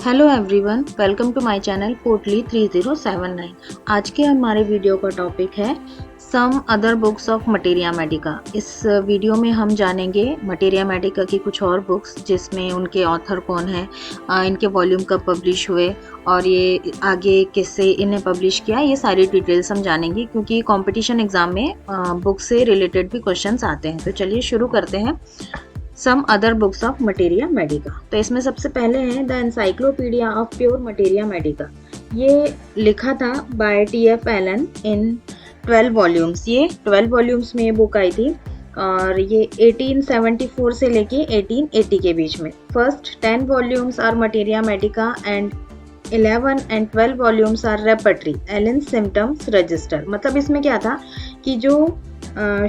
Hello everyone, welcome to my channel Potli 3079। आज के हमारे वीडियो का टॉपिक है some other books of materia medica. इस वीडियो में हम जानेंगे मटेरिया मेडिका की कुछ और बुक्स जिसमें उनके ऑथर कौन है, इनके वॉल्यूम कब पब्लिश हुए और ये आगे किससे इन्हें पब्लिश किया, ये सारी डिटेल्स हम जानेंगे क्योंकि कंपटीशन एग्जाम में बुक से रिलेटेड भी क्वेश्चंस आते हैं। तो चलिए शुरू करते हैं। Some other books of materia medica. तो इसमें सबसे पहले है the encyclopedia of pure materia medica. ये लिखा था by T F. Allen in 12 volumes. ये 12 वॉल्यूम्स में ये बुक आई थी और ये 1874 से लेके 1880 के बीच में। First 10 volumes are materia medica and 11 and 12 volumes are repertory Allen symptoms register. मतलब इसमें क्या था कि जो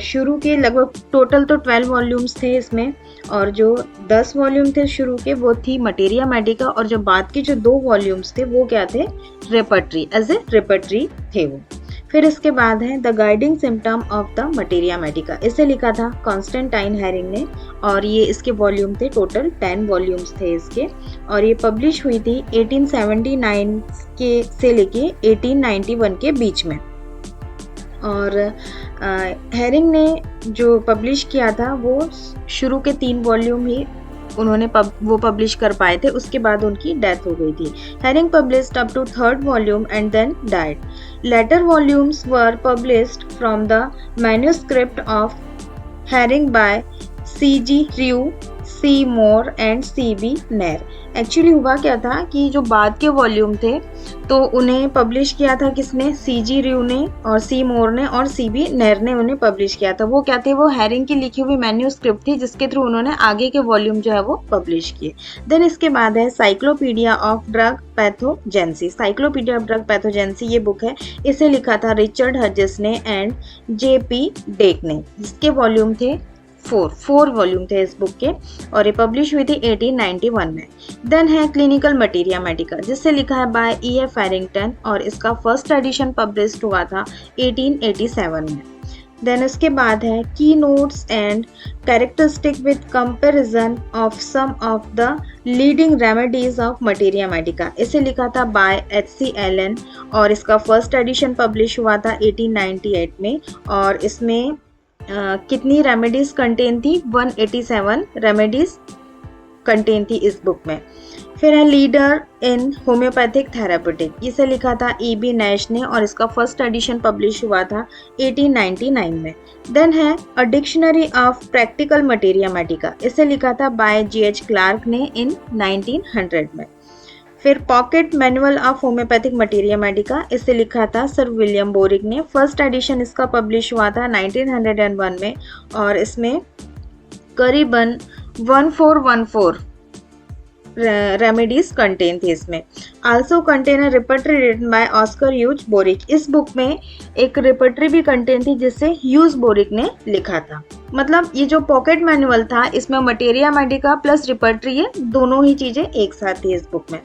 शुरू के लगभग टोटल तो 12 वॉल्यूम्स थे इसमें, और जो 10 वॉल्यूम थे शुरू के वो थी मटेरिया मेडिका, और जो बाद के जो 2 वॉल्यूम्स थे वो क्या थे, रेपर्टरी, एज ए रेपर्टरी थे वो। फिर इसके बाद है the guiding symptom of the materia medica. इसे लिखा था कॉन्स्टेंटाइन हैरिंग ने और ये इसके वॉल्यूम थे, टोटल 10 वॉल्यूम्स थे इसके, और ये पब्लिश हुई थी 1879 के से लेके 1891 के बीच में। और हैरिंग ने जो पब्लिश किया था वो शुरू के 3 वॉल्यूम ही उन्होंने वो पब्लिश कर पाए थे, उसके बाद उनकी डेथ हो गई थी। Hering published up to 3rd volume and then died. Later volumes were published from the manuscript of Hering by C.G. Raue, C. Mohr and C.B. Knerr. Actually हुआ क्या था कि जो बाद के वॉल्यूम थे तो उन्हें पब्लिश किया था किसने, C.G. रियू ने और C. मोर ने और C.B. नेर ने उन्हें पब्लिश किया था। वो क्या थे, वो हैरिंग की लिखी हुई मैन्युस्क्रिप्ट थी जिसके थ्रू उन्होंने आगे के वॉल्यूम जो है वो पब्लिश किए। देन इसके बाद है cyclopaedia of drug pathogenesy. Cyclopaedia of drug pathogenesy ये बुक है, इसे लिखा था रिचर्ड हर्जिस ने एंड J.P. डेक ने। इसके वॉल्यूम थे 4 वॉल्यूम थे इस बुक के और ये पब्लिश हुई थी 1891 में। देन है क्लिनिकल मटेरिया मेडिका जिससे लिखा है बाय E.F. हैरिंगटन और इसका फर्स्ट एडिशन पब्लिश हुआ था 1887 में। देन इसके बाद है key notes and characteristic with comparison of some of the leading remedies of materia medica. इसे लिखा था बाय H.C. एलन और इसका फर्स्ट एडिशन पब्लिश हुआ था 1898 में, और इसमें कितनी रेमेडीज कंटेन थी, 187 रेमेडीज कंटेन थी इस बुक में। फिर है लीडर इन होम्योपैथिक थेराप्यूटिक, इसे लिखा था E.B. नैश ने और इसका फर्स्ट एडिशन पब्लिश हुआ था 1899 में। देन है a dictionary of practical materia medica, इसे लिखा था बाय G.H. क्लार्क ने इन 1900 में। फिर pocket manual of homeopathic materia medica, इसे लिखा था सर विलियम बोरिक ने। फर्स्ट एडिशन इसका पब्लिश हुआ था 1901 में और इसमें करीबन 1414 रेमेडीज कंटेन थी इसमें। Also contain a repertory written by Oscar Hughes Boericke. इस बुक में एक रिपर्टरी भी कंटेन थी जिसे ह्यूज बोरिक ने लिखा था। मतलब ये जो पॉकेट मैनुअल था इसमें मटेरिया मेडिका प्लस रिपर्टरी, ये दोनों ही चीजें एक साथ थी इस बुक में।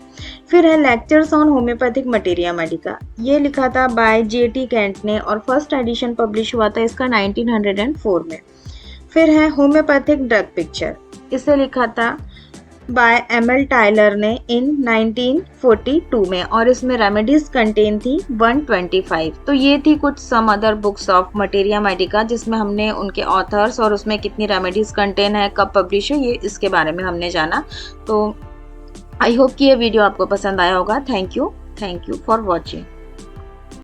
फिर है lectures on homeopathic materia medica, ये लिखा था बाय J.T. कैंट ने और फर्स्ट एडिशन पब्लिश हुआ था इसका 1904 में। फिर है होम्योपैथिक ड्रग पिक्चर, इसे लिखा था बाय M.L. टायलर ने इन 1942 में और इसमें रेमेडीज कंटेन थी 125। तो ये थी कुछ some other books of materia medica जिसमें हमने उनके ऑथर्स और उसमें कितनी रेमेडीज कंटेन है, कब पब्लिश हुई, ये इसके बारे में हमने जाना। तो आई होप कि ये वीडियो आपको पसंद आया होगा। Thank you for watching.